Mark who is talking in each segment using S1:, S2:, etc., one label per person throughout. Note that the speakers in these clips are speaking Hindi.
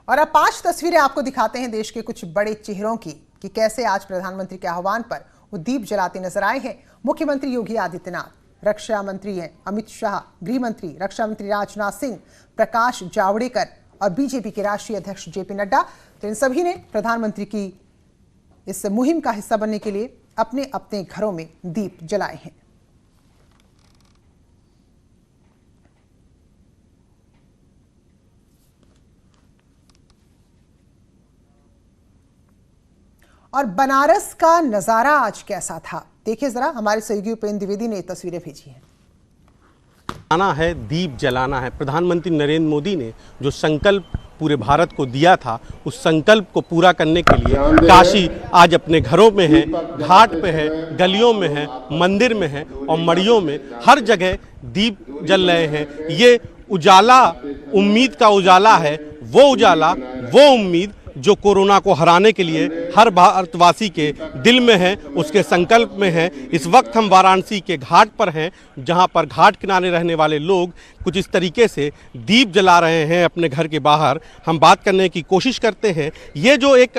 S1: और अब 5 तस्वीरें आपको दिखाते हैं देश के कुछ बड़े चेहरों की कि कैसे आज प्रधानमंत्री के आह्वान पर वो दीप जलाते नजर आए हैं। मुख्यमंत्री योगी आदित्यनाथ, रक्षा मंत्री हैं अमित शाह, गृह मंत्री रक्षा मंत्री राजनाथ सिंह, प्रकाश जावड़ेकर और बीजेपी के राष्ट्रीय अध्यक्ष जेपी नड्डा। तो इन सभी ने प्रधानमंत्री की इस मुहिम का हिस्सा बनने के लिए अपने अपने घरों में दीप जलाए हैं। और बनारस का नजारा आज कैसा था, देखिए जरा। हमारे सहयोगी उपेंद्र द्विवेदी ने तस्वीरें भेजी हैं।
S2: आना है, दीप जलाना है। प्रधानमंत्री नरेंद्र मोदी ने जो संकल्प पूरे भारत को दिया था, उस संकल्प को पूरा करने के लिए काशी आज अपने घरों में है, घाट पे है, गलियों में है, मंदिर में है और मड़ियों में हर जगह दीप जल रहे हैं। ये उजाला उम्मीद का उजाला है, वो उजाला, वो उम्मीद जो कोरोना को हराने के लिए हर भारतवासी के दिल में है, उसके संकल्प में है। इस वक्त हम वाराणसी के घाट पर हैं, जहां पर घाट किनारे रहने वाले लोग कुछ इस तरीके से दीप जला रहे हैं अपने घर के बाहर। हम बात करने की कोशिश करते हैं। ये जो एक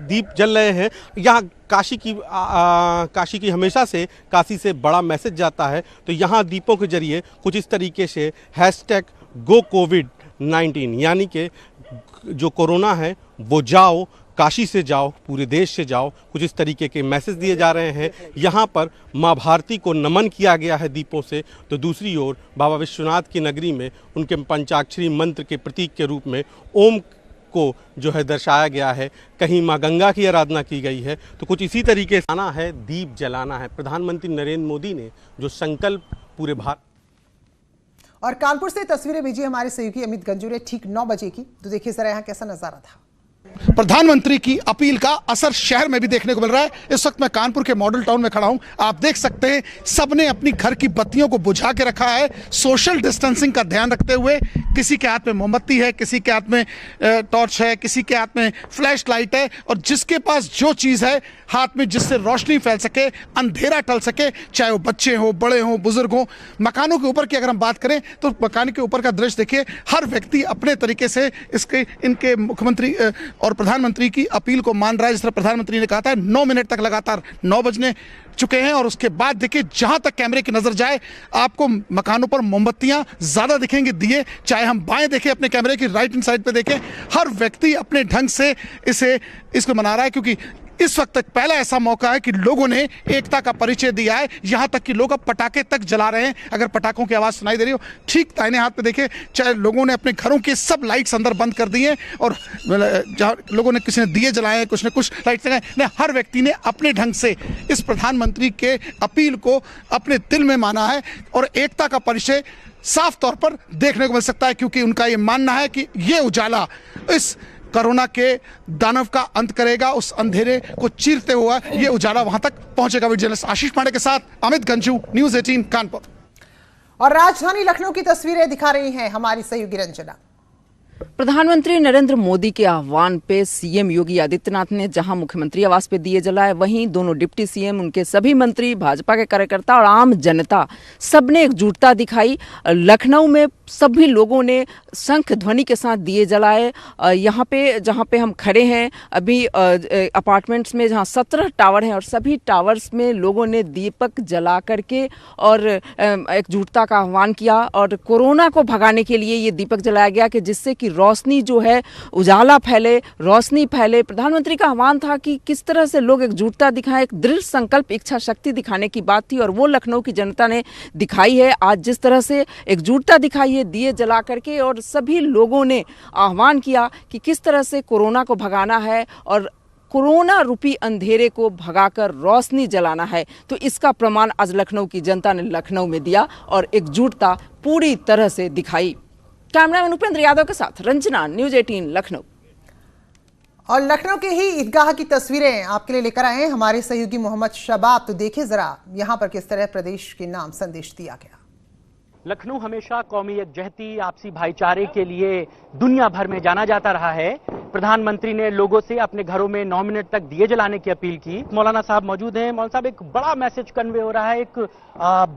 S2: दीप जल रहे हैं, यहाँ काशी की हमेशा से काशी से बड़ा मैसेज जाता है, तो यहाँ दीपों के जरिए कुछ इस तरीके से #GoCovid19 यानी कि जो कोरोना है वो जाओ, काशी से जाओ, पूरे देश से जाओ, कुछ इस तरीके के मैसेज दिए जा रहे हैं। यहाँ पर माँ भारती को नमन किया गया है दीपों से, तो दूसरी ओर बाबा विश्वनाथ की नगरी में उनके पंचाक्षरी मंत्र के प्रतीक के रूप में ओम को जो है दर्शाया गया है। कहीं माँ गंगा की आराधना की गई है। तो कुछ इसी तरीके से आना है, दीप जलाना है। प्रधानमंत्री नरेंद्र मोदी ने जो संकल्प पूरे भारत।
S1: और कानपुर से तस्वीरें भेजी हमारे सहयोगी अमित गंजू ने ठीक 9 बजे की। तो देखिए जरा यहाँ कैसा नजारा था।
S3: प्रधानमंत्री की अपील का असर शहर में भी देखने को मिल रहा है। इस वक्त मैं कानपुर के मॉडल टाउन में खड़ा हूं। आप देख सकते हैं सबने अपनी घर की बत्तियों को बुझा के रखा है, सोशल डिस्टेंसिंग का ध्यान रखते हुए। किसी के हाथ में मोमबत्ती है, किसी के हाथ में टॉर्च है, किसी के हाथ में फ्लैश लाइट है, और जिसके पास जो चीज है हाथ में, जिससे रोशनी फैल सके, अंधेरा टल सके, चाहे वो बच्चे हो, बड़े हो, बुजुर्ग हो। मकानों के ऊपर की अगर हम बात करें तो मकान के ऊपर का दृश्य देखिए। हर व्यक्ति अपने तरीके से इनके मुख्यमंत्री और प्रधानमंत्री की अपील को मान रहा है। जिस तरह प्रधानमंत्री ने कहा था 9 मिनट तक लगातार 9 बजने चुके हैं, और उसके बाद देखिए जहां तक कैमरे की नजर जाए आपको मकानों पर मोमबत्तियां ज्यादा दिखेंगी, दिए। चाहे हम बाएं देखें अपने कैमरे की राइट हैंड साइड पे देखें, हर व्यक्ति अपने ढंग से इसको मना रहा है, क्योंकि इस वक्त तक पहला ऐसा मौका है कि लोगों ने एकता का परिचय दिया है। यहां तक कि लोग अब पटाखे तक जला रहे हैं। अगर पटाखों की आवाज सुनाई दे रही हो, ठीक दाहिने हाथ पे देखें, चाहे लोगों ने अपने घरों के सब लाइट्स अंदर बंद कर दी हैं, और जहां लोगों ने, किसी ने दिए जलाए, कुछ ने कुछ लाइट्स जलाए। हर व्यक्ति ने अपने ढंग से इस प्रधानमंत्री के अपील को अपने दिल में माना है, और एकता का परिचय साफ तौर पर देखने को मिल सकता है, क्योंकि उनका यह मानना है कि ये उजाला इस कोरोना के दानव का अंत करेगा। उस अंधेरे को चीरते हुआ ये उजाला वहां तक पहुंचेगा। वीडियो जर्नलिस्ट आशीष पांडे के साथ अमित गंजू, न्यूज़ 18 कानपुर।
S1: और राजधानी लखनऊ की तस्वीरें दिखा रही हैं हमारी सहयोगी रंजना।
S4: प्रधानमंत्री नरेंद्र मोदी के आह्वान पे सीएम योगी आदित्यनाथ ने जहां मुख्यमंत्री आवास पे दिए जलाए, वहीं दोनों डिप्टी सीएम, उनके सभी मंत्री, भाजपा के कार्यकर्ता और आम जनता सबने एकजुटता दिखाई। लखनऊ में सभी लोगों ने शंख ध्वनि के साथ दिए जलाए। यहाँ पे जहाँ पे हम खड़े हैं अभी अपार्टमेंट्स में, जहाँ 17 टावर हैं, और सभी टावर्स में लोगों ने दीपक जला करके और एकजुटता का आह्वान किया। और कोरोना को भगाने के लिए ये दीपक जलाया गया कि जिससे कि रोशनी जो है, उजाला फैले, रोशनी फैले। प्रधानमंत्री का आह्वान था कि किस तरह से लोग एकजुटता दिखाएं, एक दृढ़ संकल्प, इच्छा शक्ति दिखाने की बात थी, और वो लखनऊ की जनता ने दिखाई है। आज जिस तरह से एकजुटता दिखाई है दिए जला करके, और सभी लोगों ने आह्वान किया कि किस तरह से कोरोना को भगाना है और कोरोना रूपी अंधेरे को भगाकर रोशनी जलाना है। तो इसका प्रमाण आज लखनऊ की जनता ने लखनऊ में दिया और एकजुटता पूरी तरह से दिखाई। कैमरामैन उपेंद्र यादव के साथ रंजना, न्यूज़ 18 लखनऊ।
S1: और लखनऊ के ही ईदगाह की तस्वीरें आपके लिए लेकर आए हैं हमारे सहयोगी मोहम्मद शबाब। तो देखिए जरा यहाँ पर किस तरह प्रदेश के नाम संदेश दिया गया।
S5: लखनऊ हमेशा कौमी यकजहती, आपसी भाईचारे के लिए दुनिया भर में जाना जाता रहा है। प्रधानमंत्री ने लोगों से अपने घरों में 9 मिनट तक दिए जलाने की अपील की। मौलाना साहब मौजूद हैं। मौलाना साहब, एक बड़ा मैसेज कन्वे हो रहा है, एक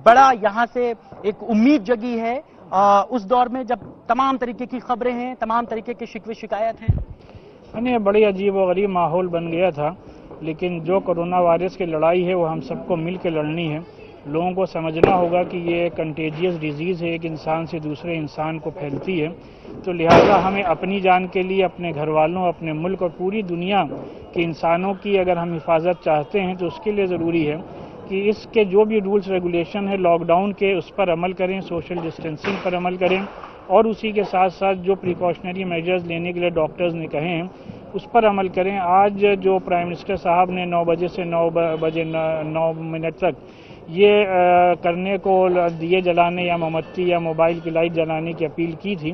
S5: बड़ा यहाँ से एक उम्मीद जगी है। उस दौर में जब तमाम तरीके की खबरें हैं, तमाम तरीके के शिकवे शिकायत हैं?
S6: यानी बड़ी अजीब व गरीब माहौल बन गया था, लेकिन जो कोरोना वायरस की लड़ाई है वो हम सबको मिल के लड़नी है। लोगों को समझना होगा कि ये कंटेजियस डिजीज़ है, एक इंसान से दूसरे इंसान को फैलती है। तो लिहाजा हमें अपनी जान के लिए, अपने घर वालों, अपने मुल्क और पूरी दुनिया के इंसानों की अगर हम हिफाजत चाहते हैं तो उसके लिए ज़रूरी है कि इसके जो भी रूल्स रेगुलेशन है लॉकडाउन के, उस पर अमल करें, सोशल डिस्टेंसिंग पर अमल करें और उसी के साथ साथ जो प्रिकॉशनरी मेजर्स लेने के लिए डॉक्टर्स ने कहे हैं उस पर अमल करें। आज जो प्राइम मिनिस्टर साहब ने 9 बजे से 9 बजे 9 मिनट तक ये करने को दिए जलाने या मोमबत्ती या मोबाइल की लाइट जलाने की अपील की थी,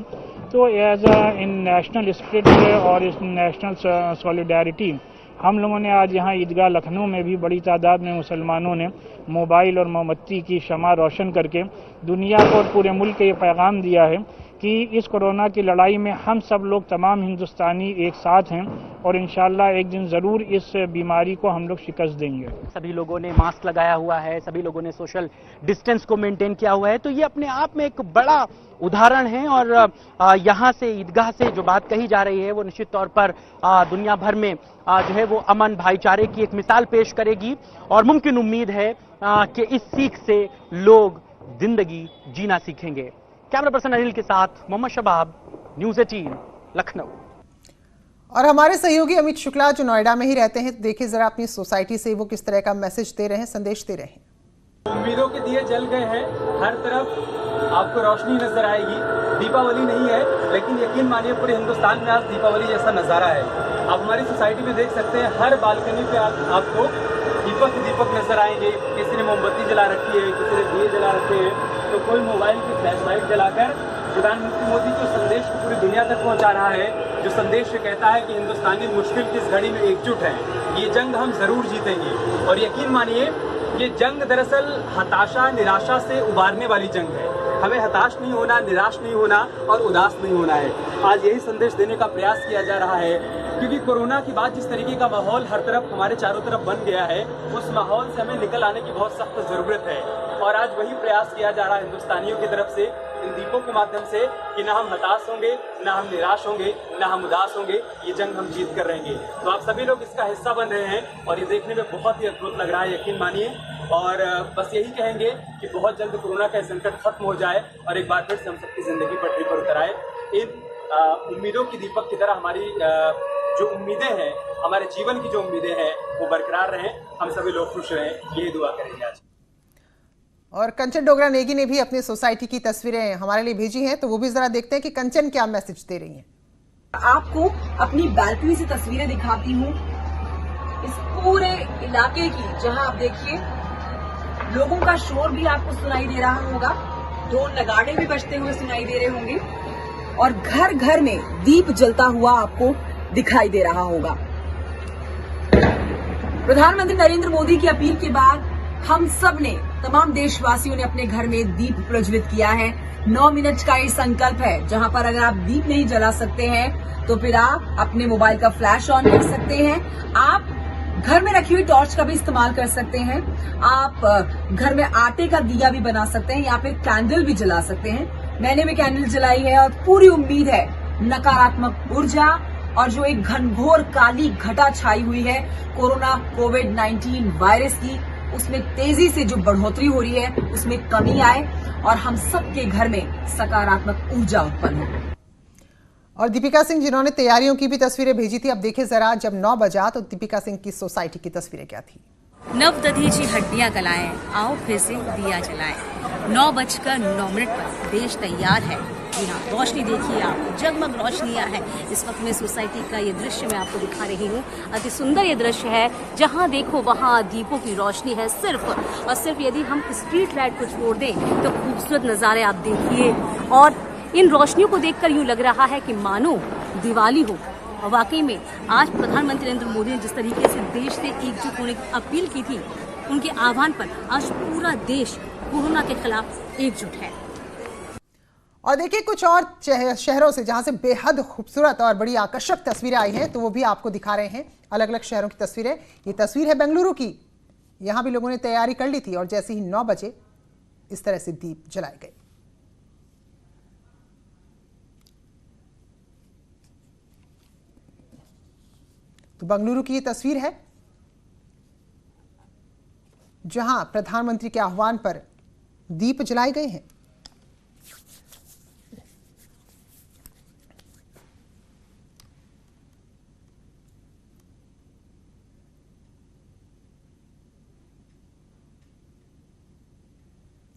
S6: तो एज इन नेशनल स्पिरिट और इस नेशनल सॉलिडारिटी हम लोगों ने आज यहाँ ईदगाह लखनऊ में भी बड़ी तादाद में मुसलमानों ने मोबाइल और मोमबत्ती की शमा रोशन करके दुनिया को और पूरे मुल्क को ये पैगाम दिया है कि इस कोरोना की लड़ाई में हम सब लोग तमाम हिंदुस्तानी एक साथ हैं और इंशाल्लाह एक दिन ज़रूर इस बीमारी को हम लोग शिकस्त देंगे।
S5: सभी लोगों ने मास्क लगाया हुआ है, सभी लोगों ने सोशल डिस्टेंस को मेंटेन किया हुआ है, तो ये अपने आप में एक बड़ा उदाहरण है। और यहाँ से ईदगाह से जो बात कही जा रही है वो निश्चित तौर पर दुनिया भर में जो है वो अमन भाईचारे की एक मिसाल पेश करेगी और मुमकिन उम्मीद है कि इस सीख से लोग जिंदगी जीना सीखेंगे। कैमरा पर्सन अनिल के साथ मोहम्मद शबाब, न्यूज़ 18 लखनऊ।
S1: और हमारे सहयोगी अमित शुक्ला जो नोएडा में ही रहते हैं, तो देखिए जरा अपनी सोसाइटी से वो किस तरह का मैसेज दे रहे हैं, संदेश दे रहे हैं।
S7: उम्मीदों के दिए जल गए हैं, हर तरफ आपको रोशनी नजर आएगी। दीपावली नहीं है लेकिन यकीन मानिए पूरे हिंदुस्तान में आज दीपावली जैसा नजारा है। आप हमारी सोसाइटी में देख सकते हैं, हर बालकनी पे आपको दीपक नजर आएंगे। किसी ने मोमबत्ती जला रखी है, किसी ने दिए जला रखे हैं, तो कोई मोबाइल की फ्लैश लाइट जलाकर प्रधानमंत्री मोदी जो संदेश को पूरी दुनिया तक पहुंचा रहा है, जो संदेश कहता है कि हिंदुस्तानी मुश्किल की इस घड़ी में एकजुट है, ये जंग हम जरूर जीतेंगे। और यकीन मानिए ये जंग दरअसल हताशा निराशा से उबारने वाली जंग है। हमें हताश नहीं होना, निराश नहीं होना और उदास नहीं होना है। आज यही संदेश देने का प्रयास किया जा रहा है, क्योंकि कोरोना के बाद जिस तरीके का माहौल हर तरफ हमारे चारों तरफ बन गया है, उस माहौल से हमें निकल आने की बहुत सख्त जरूरत है। और आज वही प्रयास किया जा रहा है हिंदुस्तानियों की तरफ से इन दीपों के माध्यम से कि ना हम हताश होंगे, ना हम निराश होंगे, ना हम उदास होंगे। ये जंग हम जीत कर रहेंगे। तो आप सभी लोग इसका हिस्सा बन रहे हैं और ये देखने में बहुत ही अद्भुत लग रहा है, यकीन मानिए। और बस यही कहेंगे कि बहुत जल्द कोरोना का संकट खत्म हो जाए और एक बार फिर से हम सबकी जिंदगी पटरी पर उतर आए। इन उम्मीदों की दीपक की तरह हमारी जो उम्मीदें हैं, हमारे जीवन की जो उम्मीदें हैं वो बरकरार रहें, हम सभी लोग खुश रहें, ये दुआ करेंगे आज।
S1: और कंचन डोगरा नेगी ने भी अपनी सोसाइटी की तस्वीरें हमारे लिए भेजी हैं, तो वो भी जरा देखते हैं कि कंचन क्या मैसेज दे रही हैं।
S8: आपको अपनी बालकनी से तस्वीरें दिखाती हूँ इस पूरे इलाके की, जहां आप देखिए लोगों का शोर भी आपको सुनाई दे रहा होगा, ढोल नगाड़े भी बजते हुए सुनाई दे रहे होंगे और घर घर में दीप जलता हुआ आपको दिखाई दे रहा होगा। प्रधानमंत्री नरेंद्र मोदी की अपील के बाद हम सब ने, तमाम देशवासियों ने अपने घर में दीप प्रज्वलित किया है। 9 मिनट का ये संकल्प है, जहां पर अगर आप दीप नहीं जला सकते हैं तो फिर आप अपने मोबाइल का फ्लैश ऑन कर सकते हैं। आप घर में रखी हुई टॉर्च का भी इस्तेमाल कर सकते हैं। आप घर में आटे का दिया भी बना सकते हैं या फिर कैंडल भी जला सकते हैं। मैंने भी कैंडल जलाई है और पूरी उम्मीद है नकारात्मक ऊर्जा और जो एक घनघोर काली घटा छाई हुई है कोरोना कोविड-19 वायरस की, उसमें तेजी से जो बढ़ोतरी हो रही है उसमें कमी आए और हम सबके घर में सकारात्मक ऊर्जा उत्पन्न हो।
S1: और दीपिका सिंह जिन्होंने तैयारियों की भी तस्वीरें भेजी थी, अब देखिए जरा जब 9 बजा तो दीपिका सिंह की सोसाइटी की तस्वीरें क्या थी।
S9: नव दधीची हड्डियां गलाएं, आओ फिर से दिया जलाएं। 9:09 पर देश तैयार है। जी हाँ, रोशनी देखिए आप, जगमग रोशनियां हैं। इस वक्त में सोसाइटी का ये दृश्य मैं आपको दिखा रही हूँ। अति सुंदर ये दृश्य है, जहाँ देखो वहाँ दीपों की रोशनी है सिर्फ और सिर्फ। यदि हम स्ट्रीट लाइट को छोड़ दें तो खूबसूरत नज़ारे आप देखिए और इन रोशनियों को देखकर यूं लग रहा है कि मानो दिवाली हो। और वाकई में आज प्रधानमंत्री नरेंद्र मोदी ने जिस तरीके से देश से एकजुट होने की अपील की थी, उनके आह्वान पर आज पूरा देश कोरोना के खिलाफ एकजुट है।
S1: और देखिए कुछ और शहरों से जहां से बेहद खूबसूरत और बड़ी आकर्षक तस्वीरें आई हैं, तो वो भी आपको दिखा रहे हैं। अलग अलग शहरों की तस्वीरें। ये तस्वीर है बेंगलुरु की। यहां भी लोगों ने तैयारी कर ली थी और जैसे ही 9 बजे इस तरह से दीप जलाए गए। तो बंगलुरु की ये तस्वीर है जहां प्रधानमंत्री के आह्वान पर दीप जलाए गए हैं।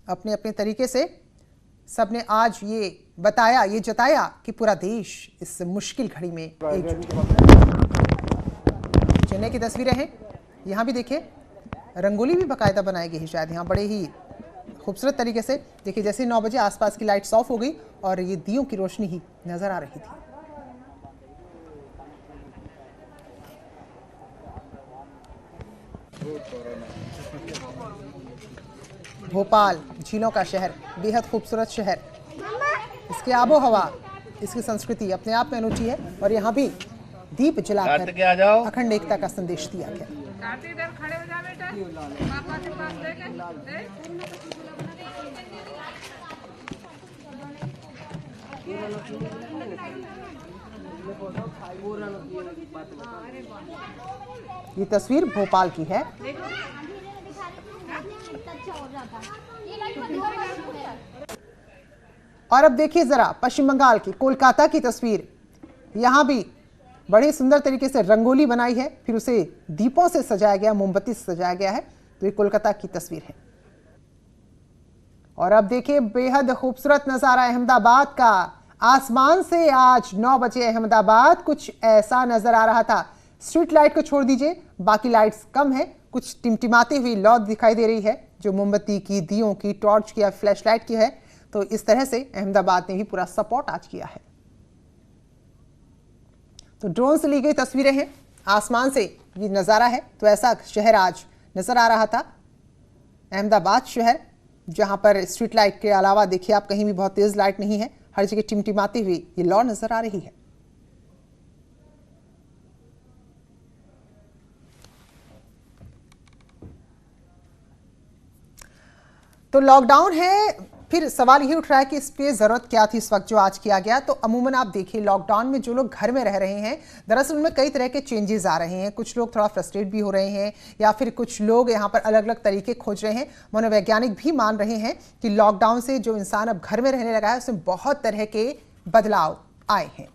S1: अपने अपने तरीके से सबने आज ये बताया, ये जताया कि पूरा देश इस मुश्किल घड़ी में एकजुट है। चेन्नई की तस्वीरें हैं, यहाँ भी देखिए रंगोली भी बाकायदा बनाई गई है शायद यहाँ बड़े ही खूबसूरत तरीके से। देखिए जैसे 9 बजे आसपास की लाइट्स ऑफ हो गई और ये दियों की रोशनी ही नजर आ रही थी। भोपाल झीलों का शहर, बेहद खूबसूरत शहर, इसकी आबो हवा, इसकी संस्कृति अपने आप में अनूठी है और यहाँ भी दीप जलाकर अखंड एकता का संदेश दिया गया। ये तस्वीर भोपाल की है। और अब देखिए जरा पश्चिम बंगाल की कोलकाता की तस्वीर। यहां भी बड़े सुंदर तरीके से रंगोली बनाई है, फिर उसे दीपों से सजाया गया, मोमबत्ती से सजाया गया है। तो ये कोलकाता की तस्वीर है। और अब देखिए बेहद खूबसूरत नजारा अहमदाबाद का। आसमान से आज 9 बजे अहमदाबाद कुछ ऐसा नजर आ रहा था। स्ट्रीट लाइट को छोड़ दीजिए, बाकी लाइट्स कम है, कुछ टिमटिमाती हुई लौ दिखाई दे रही है जो मोमबत्ती की, दियों की, टॉर्च की या फ्लैश लाइट की है। तो इस तरह से अहमदाबाद ने भी पूरा सपोर्ट आज किया है। तो ड्रोन से ली गई तस्वीरें हैं, आसमान से ये नज़ारा है। तो ऐसा शहर आज नजर आ रहा था अहमदाबाद शहर, जहां पर स्ट्रीट लाइट के अलावा देखिए आप कहीं भी बहुत तेज लाइट नहीं है, हर जगह टिमटिमाती हुई ये लौ नजर आ रही है। तो लॉकडाउन है, फिर सवाल ये उठ रहा है कि इस पे जरूरत क्या थी इस वक्त जो आज किया गया। तो अमूमन आप देखिए लॉकडाउन में जो लोग घर में रह रहे हैं, दरअसल उनमें कई तरह के चेंजेस आ रहे हैं। कुछ लोग थोड़ा फ्रस्ट्रेट भी हो रहे हैं या फिर कुछ लोग यहाँ पर अलग अलग तरीके खोज रहे हैं। मनोवैज्ञानिक भी मान रहे हैं कि लॉकडाउन से जो इंसान अब घर में रहने लगा है उसमें बहुत तरह के बदलाव आए हैं।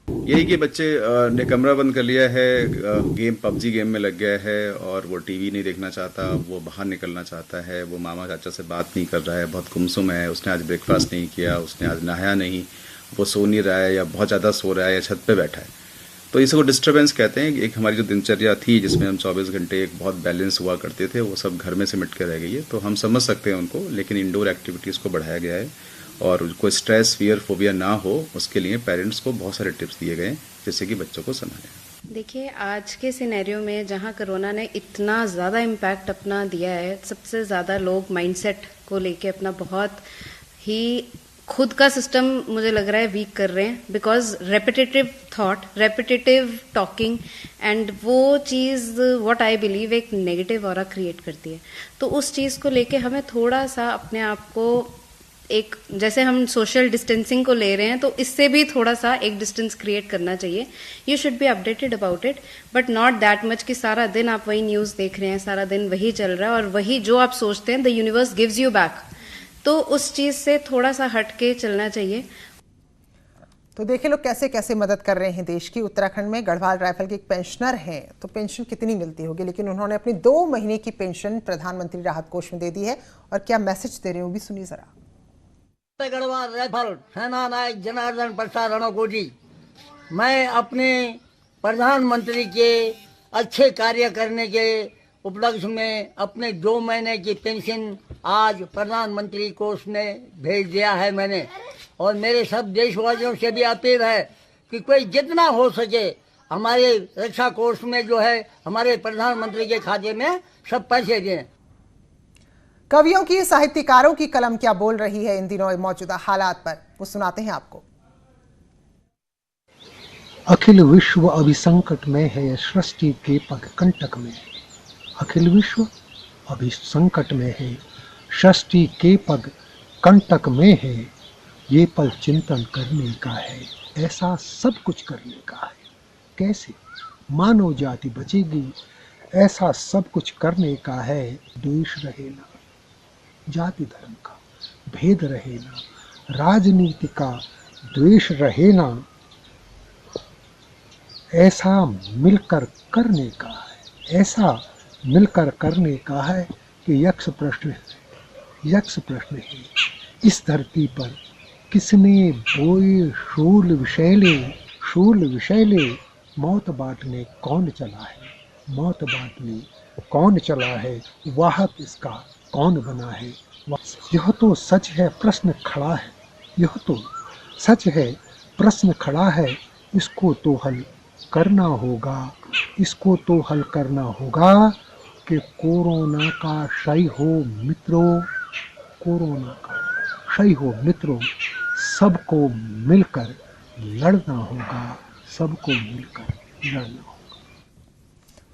S10: यही कि बच्चे ने कमरा बंद कर लिया है, गेम पबजी गेम में लग गया है और वो टीवी नहीं देखना चाहता, वो बाहर निकलना चाहता है, वो मामा चाचा से बात नहीं कर रहा है, बहुत गुमसुम है, उसने आज ब्रेकफास्ट नहीं किया, उसने आज नहाया नहीं, वो सो नहीं रहा है या बहुत ज़्यादा सो रहा है या छत पे बैठा है। तो इसको डिस्टर्बेंस कहते हैं। एक हमारी जो दिनचर्या थी जिसमें हम 24 घंटे एक बहुत बैलेंस हुआ करते थे, वो सब घर में सिमट के रह गई है। तो हम समझ सकते हैं उनको, लेकिन इंडोर एक्टिविटीज़ को बढ़ाया गया है और कोई स्ट्रेस, फियर, फोबिया ना हो उसके लिए पेरेंट्स को बहुत सारे टिप्स दिए गए हैं जैसे कि बच्चों को संभालें।
S11: देखिए आज के सिनेरियो में जहां कोरोना ने इतना ज़्यादा इम्पैक्ट अपना दिया है, सबसे ज़्यादा लोग माइंडसेट को लेके अपना बहुत ही खुद का सिस्टम मुझे लग रहा है वीक कर रहे हैं। Because repetitive thought, repetitive talking and वो चीज़ व्हाट आई बिलीव एक नेगेटिव ऑरा क्रिएट करती है। तो उस चीज़ को लेके हमें थोड़ा सा अपने आप को एक, जैसे हम सोशल डिस्टेंसिंग को ले रहे हैं तो इससे भी थोड़ा सा एक डिस्टेंस क्रिएट करना चाहिए। You should be updated about it but not that much कि सारा दिन आप वही न्यूज़ देख रहे हैं, सारा दिन वही चल रहा है और वही जो आप सोचते हैं the universe gives you back. तो उस चीज़ से थोड़ा सा हट के चलना चाहिए।
S1: तो देखिए लोग कैसे कैसे मदद कर रहे हैं देश की। उत्तराखंड में गढ़वाल राइफल के एक पेंशनर हैं, तो पेंशन कितनी मिलती होगी, लेकिन उन्होंने अपनी 2 महीने की पेंशन प्रधानमंत्री राहत कोष में दे दी है। और क्या मैसेज दे रहे हैं वो भी सुनिए जरा।
S12: गढ़वाल राइफल सेना नायक जनार्दन प्रसाद रणकोटी, मैं अपने प्रधानमंत्री के अच्छे कार्य करने के उपलक्ष्य में अपने 2 महीने की पेंशन आज प्रधानमंत्री कोष में भेज दिया है मैंने। और मेरे सब देशवासियों से भी अपील है कि कोई जितना हो सके हमारे रक्षा कोष में जो है हमारे प्रधानमंत्री के खाते में सब पैसे दें।
S1: कवियों की, साहित्यकारों की कलम क्या बोल रही है इन दिनों मौजूदा हालात पर, वो सुनाते हैं आपको।
S13: अखिल विश्व अभी संकट में है, सृष्टि के पग कंटक में। अखिल विश्व अभी संकट में है, सृष्टि के पग कंटक में है। ये पल चिंतन करने का है, ऐसा सब कुछ करने का है। कैसे मानव जाति बचेगी, ऐसा सब कुछ करने का है। द्वेष रहे ना, जाति धर्म का भेद रहे ना, राजनीति का द्वेष रहे ना, ऐसा मिलकर करने का है। ऐसा मिलकर करने का है कि यक्ष प्रश्न है, इस धरती पर किसने बोए शूल विषैले, मौत बांटने कौन चला है, मौत बांटने कौन चला है, वाहक इसका कौन बना है। यह तो सच है, प्रश्न खड़ा है, यह तो सच है, प्रश्न खड़ा है, इसको तो हल करना होगा, इसको तो हल करना होगा कि कोरोना का क्षय हो मित्रों, कोरोना का क्षय हो मित्रों, सबको मिलकर लड़ना होगा, सबको मिलकर लड़ना होगा।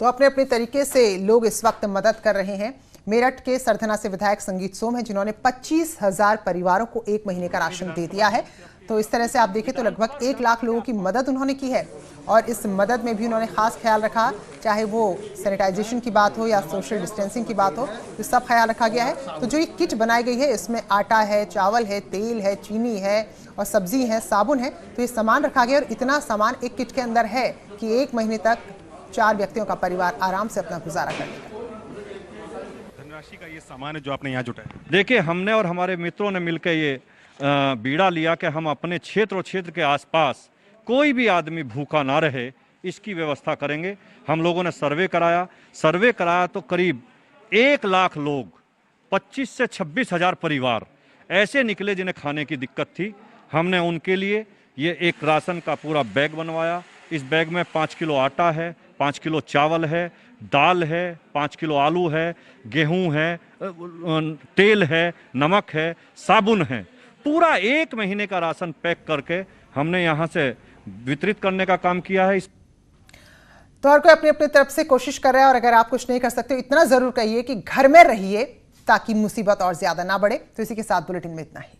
S1: तो अपने अपने तरीके से लोग इस वक्त मदद कर रहे हैं। मेरठ के सरधना से विधायक संगीत सोम हैं, जिन्होंने 25,000 परिवारों को 1 महीने का राशन दे दिया है। तो इस तरह से आप देखें तो लगभग 1 लाख लोगों की मदद उन्होंने की है और इस मदद में भी उन्होंने खास ख्याल रखा, चाहे वो सैनिटाइजेशन की बात हो या सोशल डिस्टेंसिंग की बात हो, तो सब ख्याल रखा गया है। तो जो ये किट बनाई गई है, इसमें आटा है, चावल है, तेल है, चीनी है और सब्जी है, साबुन है, तो ये सामान रखा गया और इतना सामान एक किट के अंदर है कि 1 महीने तक 4 व्यक्तियों का परिवार आराम से अपना गुजारा कर लेगा।
S14: धनराशि का ये सामान है जो आपने यहाँ जुटाया। देखिए, हमने और हमारे मित्रों ने मिलकर ये बीड़ा लिया कि हम अपने क्षेत्र और क्षेत्र के आसपास कोई भी आदमी भूखा ना रहे, इसकी व्यवस्था करेंगे। हम लोगों ने सर्वे कराया तो करीब 1 लाख लोग, 25 से 26 हज़ार परिवार ऐसे निकले जिन्हें खाने की दिक्कत थी। हमने उनके लिए ये एक राशन का पूरा बैग बनवाया। इस बैग में 5 किलो आटा है, 5 किलो चावल है, दाल है, 5 किलो आलू है, गेहूं है, तेल है, नमक है, साबुन है। पूरा 1 महीने का राशन पैक करके हमने यहाँ से वितरित करने का काम किया है।
S1: तो हर कोई अपनी अपनी तरफ से कोशिश कर रहा है और अगर आप कुछ नहीं कर सकते हो, इतना जरूर कहिए कि घर में रहिए ताकि मुसीबत और ज्यादा ना बढ़े। तो इसी के साथ बुलेटिन में इतना ही।